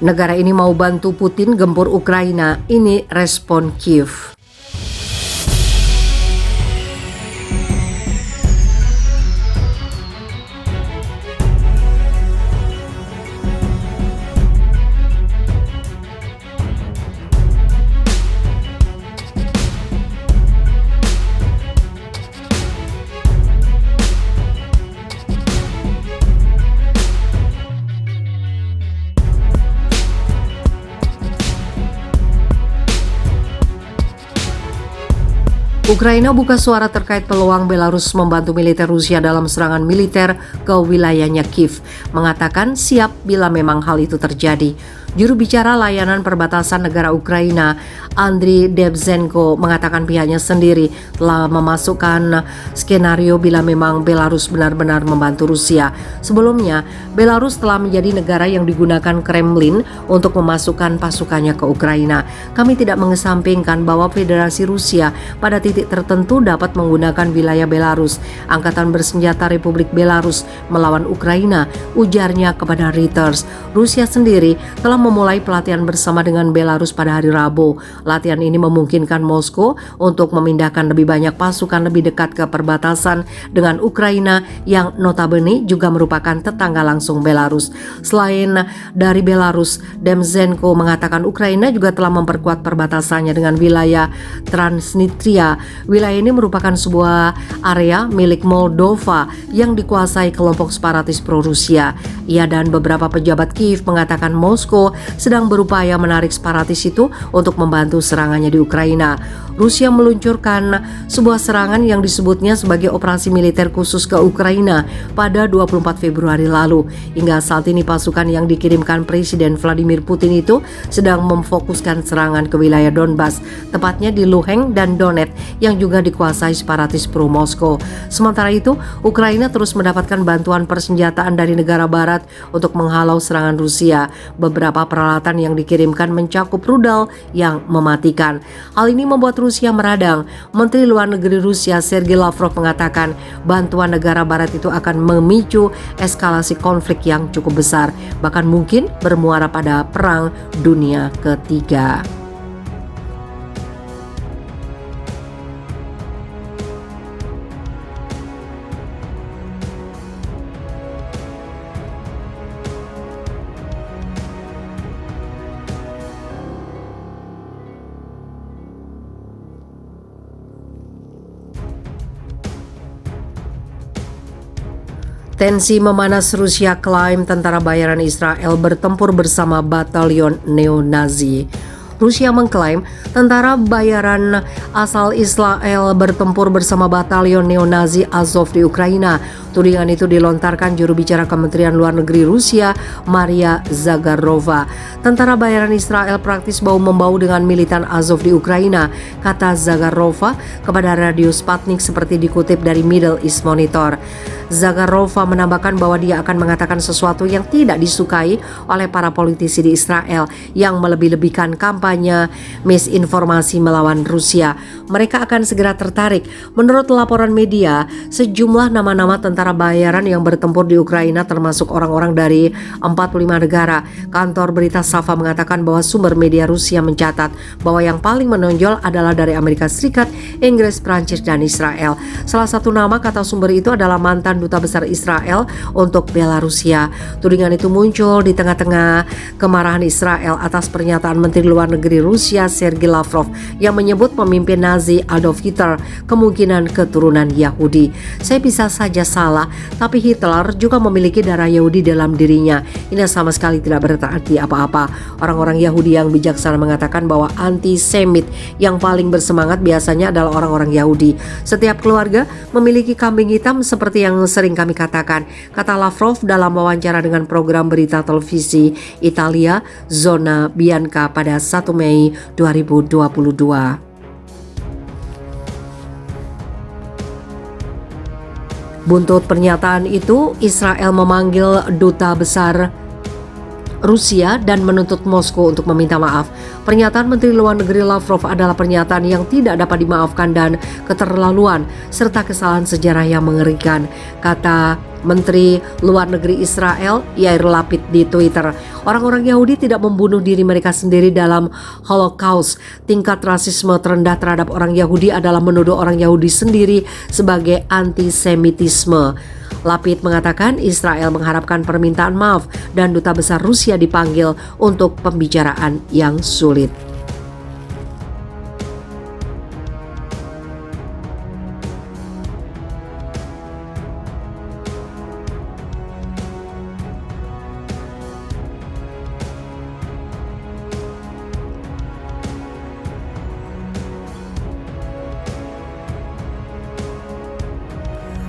Negara ini mau bantu Putin gempur Ukraina, ini respon Kiev. Ukraina buka suara terkait peluang Belarus membantu militer Rusia dalam serangan militer ke wilayahnya Kiev, mengatakan siap bila memang hal itu terjadi. Juru bicara layanan perbatasan negara Ukraina, Andriy Debzenko, mengatakan pihaknya sendiri telah memasukkan skenario bila memang Belarus benar-benar membantu Rusia. Sebelumnya, Belarus telah menjadi negara yang digunakan Kremlin untuk memasukkan pasukannya ke Ukraina. Kami tidak mengesampingkan bahwa Federasi Rusia pada titik tertentu dapat menggunakan wilayah Belarus. Angkatan bersenjata Republik Belarus melawan Ukraina, ujarnya kepada Reuters. Rusia sendiri telah memulai pelatihan bersama dengan Belarus pada hari Rabu. Latihan ini memungkinkan Moskow untuk memindahkan lebih banyak pasukan lebih dekat ke perbatasan dengan Ukraina yang notabene juga merupakan tetangga langsung Belarus. Selain dari Belarus, Debzenko mengatakan Ukraina juga telah memperkuat perbatasannya dengan wilayah Transnistria. Wilayah ini merupakan sebuah area milik Moldova yang dikuasai kelompok separatis pro-Rusia. Ia dan beberapa pejabat Kiev mengatakan Moskow sedang berupaya menarik separatis itu untuk membantu serangannya di Ukraina. Rusia meluncurkan sebuah serangan yang disebutnya sebagai operasi militer khusus ke Ukraina pada 24 Februari lalu. Hingga saat ini pasukan yang dikirimkan Presiden Vladimir Putin itu sedang memfokuskan serangan ke wilayah Donbas, tepatnya di Luhansk dan Donetsk yang juga dikuasai separatis pro-Moskow. Sementara itu, Ukraina terus mendapatkan bantuan persenjataan dari negara barat untuk menghalau serangan Rusia. Beberapa peralatan yang dikirimkan mencakup rudal yang mematikan. Hal ini membuat Rusia meradang. Menteri Luar Negeri Rusia Sergei Lavrov mengatakan bantuan negara barat itu akan memicu eskalasi konflik yang cukup besar, bahkan mungkin bermuara pada Perang Dunia Ketiga. Tensi memanas, Rusia klaim tentara bayaran Israel bertempur bersama batalion neo-Nazi. Rusia mengklaim tentara bayaran asal Israel bertempur bersama batalion neo-Nazi Azov di Ukraina. Tudingan itu dilontarkan juru bicara Kementerian Luar Negeri Rusia, Maria Zakharova. Tentara bayaran Israel praktis bahu-membahu dengan militan Azov di Ukraina, kata Zakharova kepada radio Sputnik seperti dikutip dari Middle East Monitor. Zakharova menambahkan bahwa dia akan mengatakan sesuatu yang tidak disukai oleh para politisi di Israel yang melebih-lebihkan kampanye misinformasi melawan Rusia. Mereka akan segera tertarik. Menurut laporan media, sejumlah nama-nama tentara bayaran yang bertempur di Ukraina termasuk orang-orang dari 45 negara. Kantor berita Safa mengatakan bahwa sumber media Rusia mencatat bahwa yang paling menonjol adalah dari Amerika Serikat, Inggris, Prancis, dan Israel. Salah satu nama, kata sumber itu, adalah mantan duta besar Israel untuk Belarusia. Tudingan itu muncul di tengah-tengah kemarahan Israel atas pernyataan Menteri Luar Negeri Rusia Sergei Lavrov yang menyebut pemimpin Nazi Adolf Hitler kemungkinan keturunan Yahudi. Saya bisa saja salah, tapi Hitler juga memiliki darah Yahudi dalam dirinya. Ini sama sekali tidak berarti apa-apa. Orang-orang Yahudi yang bijaksana mengatakan bahwa antisemit yang paling bersemangat biasanya adalah orang-orang Yahudi. Setiap keluarga memiliki kambing hitam seperti yang sering kami katakan, kata Lavrov dalam wawancara dengan program berita televisi Italia Zona Bianca pada 1 Mei 2022. Buntut pernyataan itu, Israel memanggil duta besar Rusia dan menuntut Moskow untuk meminta maaf. Pernyataan Menteri Luar Negeri Lavrov adalah pernyataan yang tidak dapat dimaafkan dan keterlaluan serta kesalahan sejarah yang mengerikan, kata Menteri Luar Negeri Israel Yair Lapid di Twitter. Orang-orang Yahudi tidak membunuh diri mereka sendiri dalam Holocaust. Tingkat rasisme terendah terhadap orang Yahudi adalah menuduh orang Yahudi sendiri sebagai antisemitisme. Lapid mengatakan Israel mengharapkan permintaan maaf dan duta besar Rusia dipanggil untuk pembicaraan yang sulit.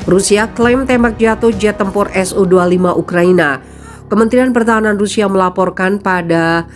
Rusia klaim tembak jatuh jet tempur Su-25 Ukraina. Kementerian Pertahanan Rusia melaporkan pada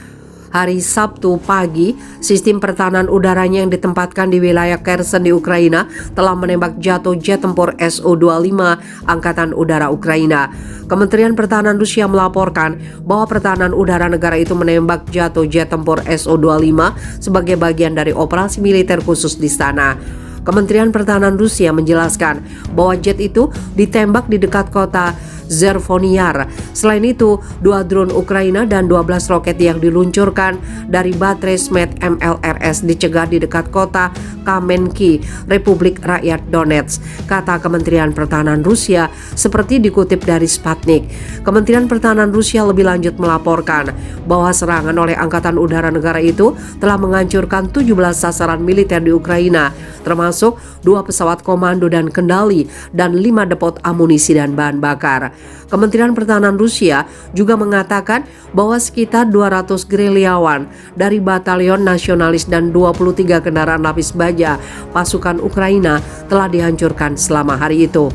hari Sabtu pagi, sistem pertahanan udaranya yang ditempatkan di wilayah Kherson di Ukraina telah menembak jatuh jet tempur Su-25 Angkatan Udara Ukraina. Kementerian Pertahanan Rusia melaporkan bahwa pertahanan udara negara itu menembak jatuh jet tempur Su-25 sebagai bagian dari operasi militer khusus di sana. Kementerian Pertahanan Rusia menjelaskan bahwa jet itu ditembak di dekat kota Zervoniar. Selain itu, 2 drone Ukraina dan 12 roket yang diluncurkan dari baterai SMET MLRS dicegah di dekat kota Kamenki, Republik Rakyat Donetsk, kata Kementerian Pertahanan Rusia seperti dikutip dari Sputnik. Kementerian Pertahanan Rusia lebih lanjut melaporkan bahwa serangan oleh Angkatan Udara negara itu telah menghancurkan 17 sasaran militer di Ukraina, termasuk 2 pesawat komando dan kendali dan 5 depot amunisi dan bahan bakar. Kementerian Pertahanan Rusia juga mengatakan bahwa sekitar 200 gerilyawan dari Batalion Nasionalis dan 23 kendaraan lapis baja pasukan Ukraina telah dihancurkan selama hari itu.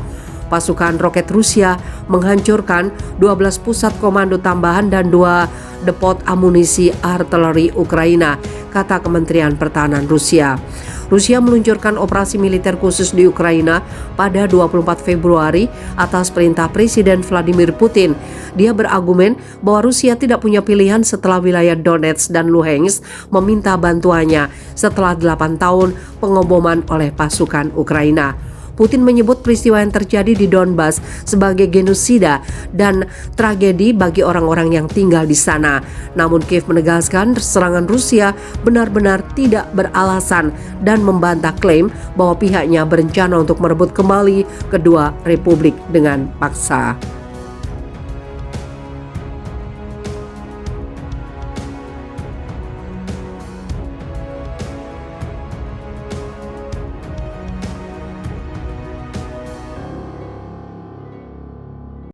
Pasukan roket Rusia menghancurkan 12 pusat komando tambahan dan 2 depot amunisi artileri Ukraina, kata Kementerian Pertahanan Rusia. Rusia meluncurkan operasi militer khusus di Ukraina pada 24 Februari atas perintah Presiden Vladimir Putin. Dia berargumen bahwa Rusia tidak punya pilihan setelah wilayah Donetsk dan Luhansk meminta bantuannya setelah 8 tahun pengoboman oleh pasukan Ukraina. Putin menyebut peristiwa yang terjadi di Donbas sebagai genosida dan tragedi bagi orang-orang yang tinggal di sana. Namun Kiev menegaskan serangan Rusia benar-benar tidak beralasan dan membantah klaim bahwa pihaknya berencana untuk merebut kembali kedua republik dengan paksa.